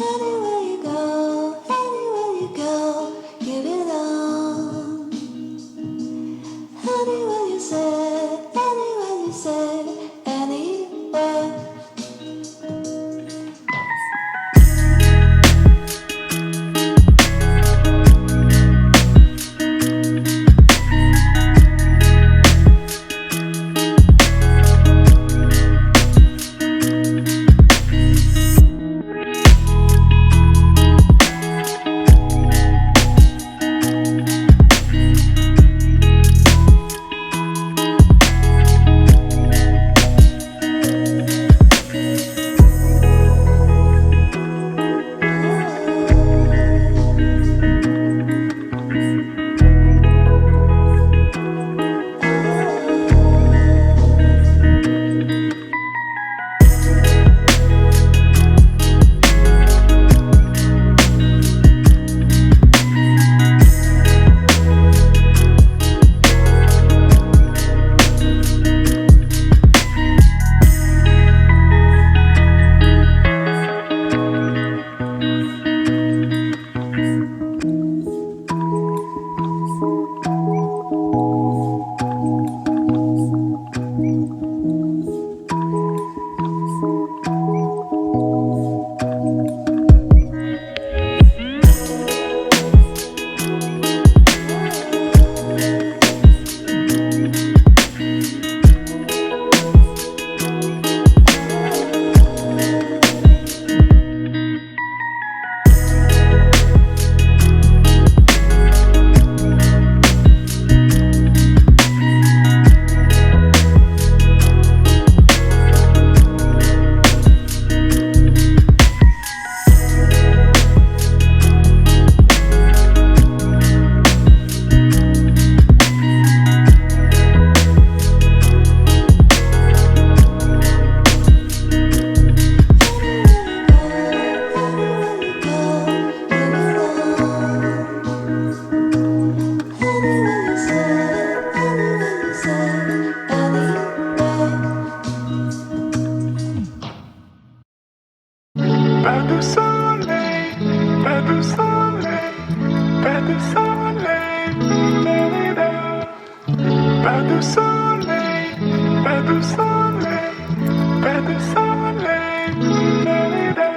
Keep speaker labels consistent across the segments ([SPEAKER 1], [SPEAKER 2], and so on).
[SPEAKER 1] Anywhere you go, you belong. Anywhere you say, anywhere.
[SPEAKER 2] Pas de soleil, pas de soleil, pas de soleil, la-la-la. Pas de soleil, pas de soleil, pas de soleil, la-la-la.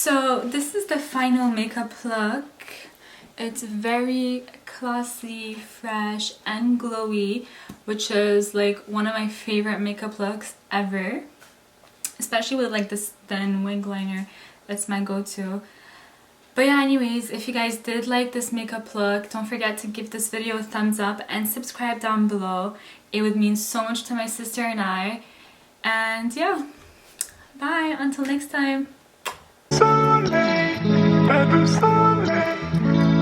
[SPEAKER 3] So this is the final makeup look. It's very classy, fresh, and glowy, which is like one of my favorite makeup looks ever. Especially with like this thin wing liner. That's my go-to. But yeah, anyways, if you guys did like this makeup look, don't forget to give this video a thumbs up and subscribe down below. It would mean so much to my sister and I. And yeah, bye until next time.
[SPEAKER 2] Soleil, pas de soleil,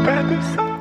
[SPEAKER 2] pas de soleil.